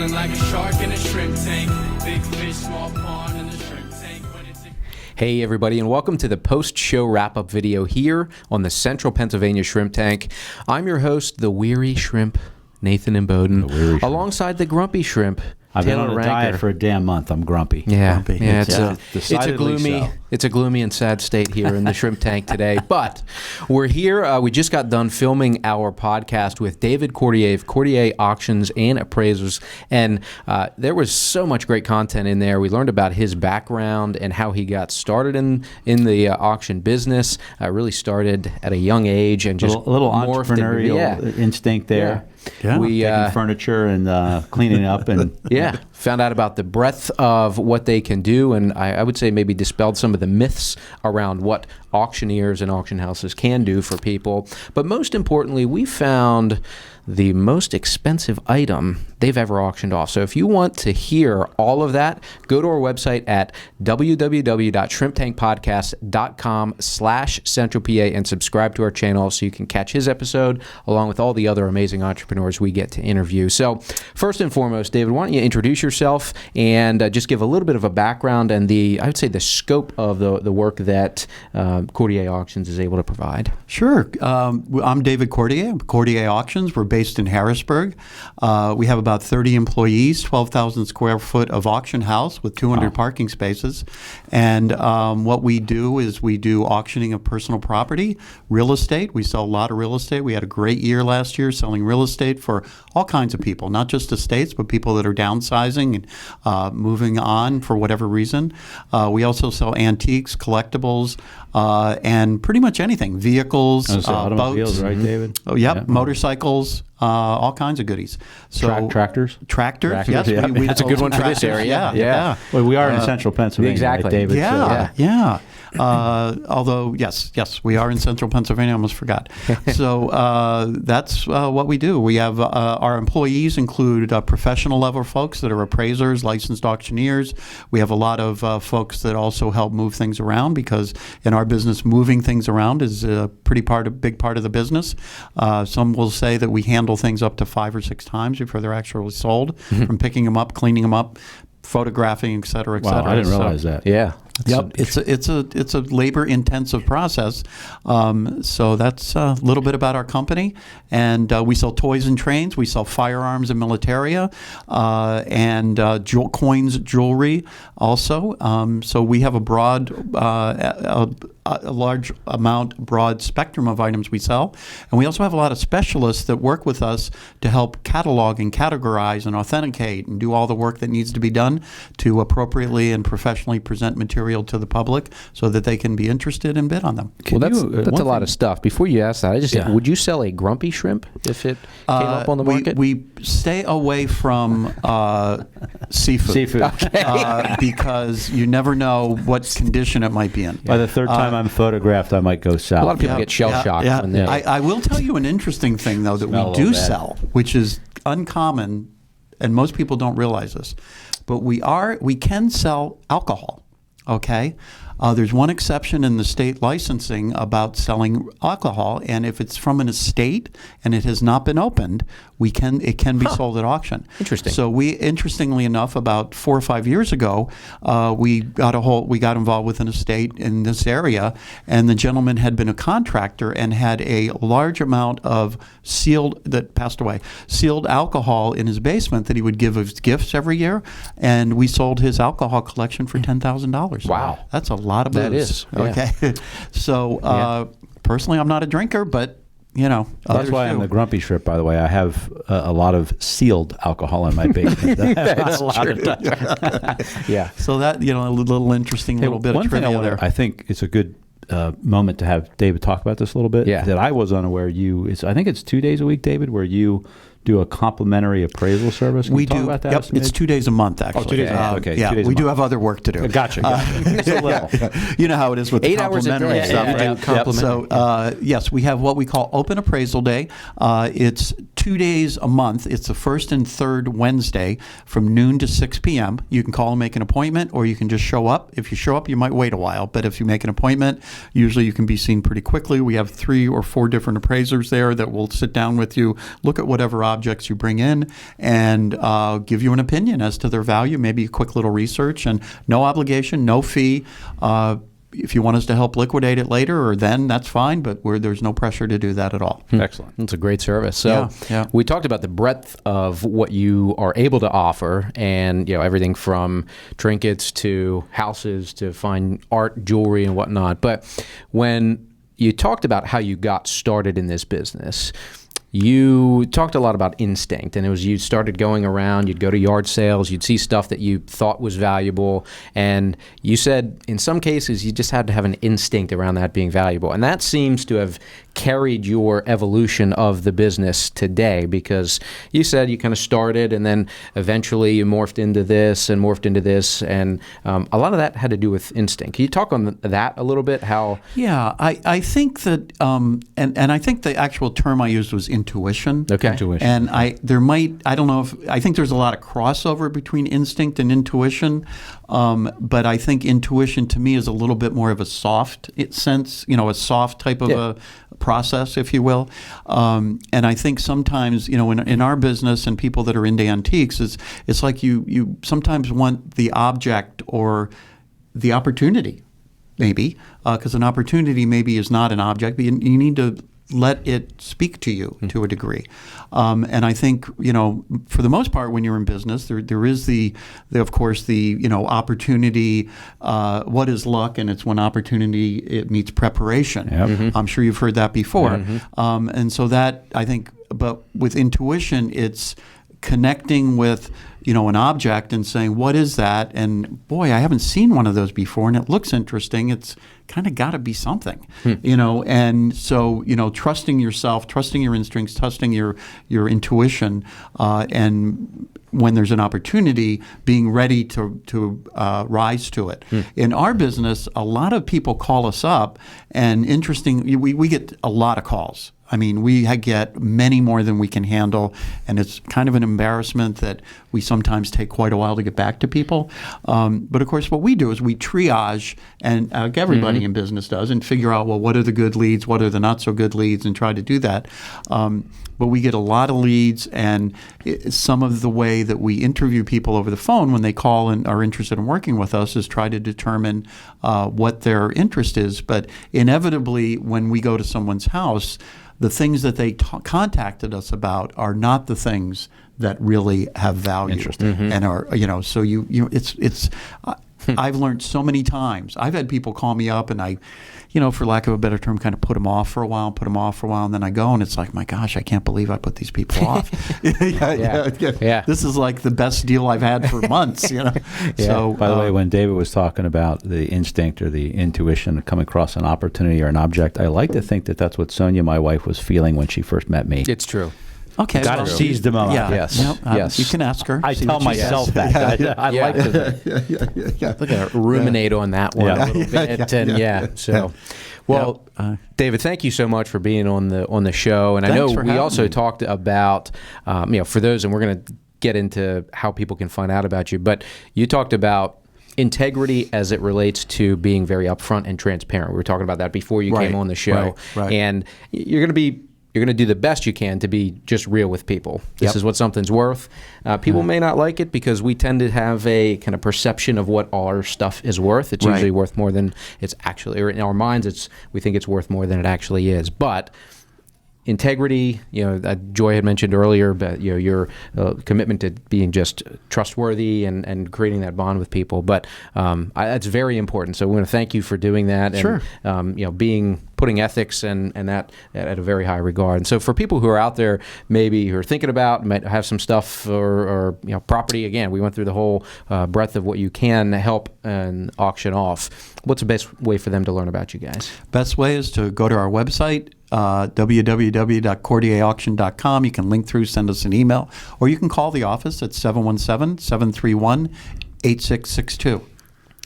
Feeling like a shark in a shrimp tank. Big fish, small pond in the shrimp tank. Hey everybody, and welcome to the post-show wrap-up video here on the Central Pennsylvania Shrimp Tank. I'm your host, the Weary Shrimp, Nathan and Bowden, alongside the Grumpy Shrimp, I've been Taylor on a Ranker. diet for a damn month. I'm grumpy. Yeah, grumpy. Yeah, it's a gloomy and sad state here in the shrimp tank today. But we're here. We just got done filming our podcast with David Cordier of Cordier Auctions and Appraisals, and there was so much great content in there. We learned about his background and how he got started in the auction business. Really started at a young age and just a little entrepreneurial instinct there. Yeah. We taking furniture and cleaning up and found out about the breadth of what they can do, and I would say maybe dispelled some of the myths around what auctioneers and auction houses can do for people. But most importantly, we found the most expensive item they've ever auctioned off. So if you want to hear all of that, go to our website at www.shrimptankpodcast.com/CentralPA and subscribe to our channel so you can catch his episode along with all the other amazing entrepreneurs we get to interview. So first and foremost, David, why don't you introduce yourself and just give a little bit of a background and I would say the scope of the work that Cordier Auctions is able to provide. Sure. I'm David Cordier. Cordier Auctions. We're based in Harrisburg. We have about 30 employees, 12,000 square foot of auction house with 200 parking spaces. And what we do is we do auctioning of personal property, real estate. We sell a lot of real estate. We had a great year last year selling real estate for all kinds of people, not just estates, but people that are downsizing and moving on for whatever reason. We also sell antiques, collectibles, and pretty much anything. Vehicles, automobiles, boats. Right, David? Oh, yep. Motorcycles, all kinds of goodies. So tractors? Tractors, yes. Yeah. That's a good one for this area. Yeah. Well, we are in central Pennsylvania, exactly. right, David? Yeah. Although, yes, we are in central Pennsylvania. I almost forgot. So that's what we do. We have our employees include professional level folks that are appraisers, licensed auctioneers. We have a lot of folks that also help move things around because in our business, moving things around is a big part of the business. Some will say that we handle things up to 5 or 6 times before they're actually sold, from picking them up, cleaning them up, photographing, et cetera, et cetera. Wow, I didn't realize that. Yeah. Yep, it's a labor-intensive process. So that's a little bit about our company, and we sell toys and trains. We sell firearms and militaria, and coins, jewelry, also. So we have a large broad spectrum of items we sell, and we also have a lot of specialists that work with us to help catalog and categorize and authenticate and do all the work that needs to be done to appropriately and professionally present material to the public so that they can be interested and bid on them. Well, that's a lot of stuff. Before you ask that, would you sell a grumpy shrimp if it came up on the market? We stay away from seafood. Okay. Because you never know what condition it might be in. By the third time I'm photographed, I might go south. A lot of people get shell-shocked. When they... I will tell you an interesting thing, though, that we do sell, which is uncommon, and most people don't realize this, but we can sell alcohol. Okay, there's one exception in the state licensing about selling alcohol, and if it's from an estate and it has not been opened, it can be sold at auction. Interesting. So interestingly enough, about 4 or 5 years ago, we got involved with an estate in this area, and the gentleman had been a contractor and had a large amount of sealed alcohol in his basement that he would give as gifts every year, and we sold his alcohol collection for $10,000. Wow, that's a lot of booze. That is. Okay. So personally, I'm not a drinker, but that's why I'm the grumpy shrimp, by the way. I have a lot of sealed alcohol in my basement. That's true. Yeah. So that, a little interesting little bit of trivia there. I think it's a good moment to have David talk about this a little bit. Yeah. That I was unaware I think it's 2 days a week, David, where you do a complimentary appraisal service. Can we you talk do. about that? Yep, it's 2 days a month, actually. 2 days a month. Okay. Yeah, 2 days we a do month. have other work to do. Gotcha. You know how it is with 8 the hours a complimentary day. stuff, right? Complimentary. So, yes, we have what we call Open Appraisal Day. It's 2 days a month. It's the first and third Wednesday from noon to 6 p.m. You can call and make an appointment, or you can just show up. If you show up, you might wait a while, but if you make an appointment, usually you can be seen pretty quickly. We have 3 or 4 different appraisers there that will sit down with you, look at whatever objects you bring in and give you an opinion as to their value, maybe a quick little research, and no obligation, no fee. If you want us to help liquidate it later or then, that's fine, but there's no pressure to do that at all. Excellent. It's a great service. So Yeah. we talked about the breadth of what you are able to offer, and everything from trinkets to houses to fine art, jewelry, and whatnot. But when you talked about how you got started in this business, you talked a lot about instinct, and it was you started going around, you'd go to yard sales, you'd see stuff that you thought was valuable, and you said in some cases you just had to have an instinct around that being valuable. And that seems to have carried your evolution of the business today, because you said you kind of started and then eventually you morphed into this, and a lot of that had to do with instinct. Can you talk on that a little bit? How? Yeah, I think that, and I think the actual term I used was intuition. Okay. Intuition. And I think there's a lot of crossover between instinct and intuition, but I think intuition to me is a little bit more of a soft sense, a soft type of a process, if you will. And I think sometimes, in our business and people that are into antiques, it's like you sometimes want the object or the opportunity, maybe, because an opportunity maybe is not an object, but you need to let it speak to you to a degree. And I think, for the most part, when you're in business, there is of course, the opportunity, what is luck? And it's when opportunity, it meets preparation. Yep. Mm-hmm. I'm sure you've heard that before. Mm-hmm. And so that, I think, but with intuition, it's connecting with, an object and saying, what is that? And boy, I haven't seen one of those before, and it looks interesting. It's kind of got to be something, and so, trusting yourself, trusting your instincts, trusting your intuition, and when there's an opportunity, being ready to rise to it. In our business, a lot of people call us up, and we get a lot of calls. I mean, we get many more than we can handle, and it's kind of an embarrassment that we sometimes take quite a while to get back to people. But of course, what we do is we triage, and everybody in business does, and figure out, well, what are the good leads, what are the not so good leads, and try to do that. But we get a lot of leads, and some of the way that we interview people over the phone when they call and are interested in working with us is try to determine what their interest is. But inevitably, when we go to someone's house, the things that they contacted us about are not the things that really have value. Interesting. And are, so it's I've learned so many times. I've had people call me up, and I, for lack of a better term, kind of put them off for a while, and then I go, and it's like, my gosh, I can't believe I put these people off. Yeah. This is like the best deal I've had for months, So, by the way, when David was talking about the instinct or the intuition of coming across an opportunity or an object, I like to think that that's what Sonia, my wife, was feeling when she first met me. It's true. Okay. Got to seize the moment. Yeah. Yes. Yep. Yes. You can ask her. I tell myself that. I like to. Look at her ruminate on that one a little bit, so. Well, David, thank you so much for being on the show, and I know we also talked about, for those, and we're going to get into how people can find out about you, but you talked about integrity as it relates to being very upfront and transparent. We were talking about that before you came on the show, and you're going to do the best you can to be just real with people. This is what something's worth. People may not like it because we tend to have a kind of perception of what our stuff is worth. It's usually worth more than it's actually, or in our minds, we think it's worth more than it actually is. But integrity, Joy had mentioned earlier about your commitment to being just trustworthy and creating that bond with people. But that's very important. So we want to thank you for doing that. Sure. And putting ethics and that at a very high regard. And so for people who are out there, maybe who are thinking about, might have some stuff or property. Again, we went through the whole breadth of what you can help and auction off. What's the best way for them to learn about you guys? Best way is to go to our website, www.cordierauction.com. You can link through, send us an email, or you can call the office at 717-731-8662.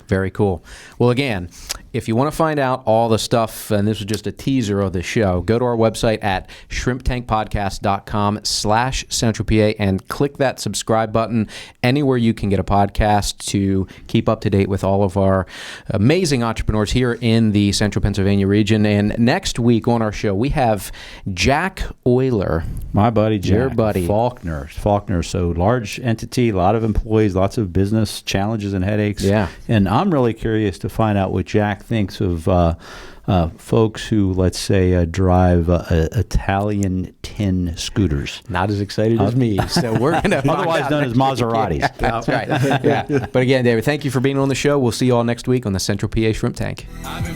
Very cool. Well, again, if you want to find out all the stuff, and this was just a teaser of the show, go to our website at shrimptankpodcast.com/Central PA and click that subscribe button anywhere you can get a podcast to keep up to date with all of our amazing entrepreneurs here in the Central Pennsylvania region. And next week on our show, we have Jack Euler. My buddy Jack. Your buddy. Faulkner. So large entity, a lot of employees, lots of business challenges and headaches. Yeah. And I'm really curious to find out what Jack thinks of folks who, let's say, drive Italian tin scooters. Not as excited as me, so we're going to Otherwise known as Maseratis. That's right. Yeah. But again, David, thank you for being on the show. We'll see you all next week on the Central PA Shrimp Tank. I've been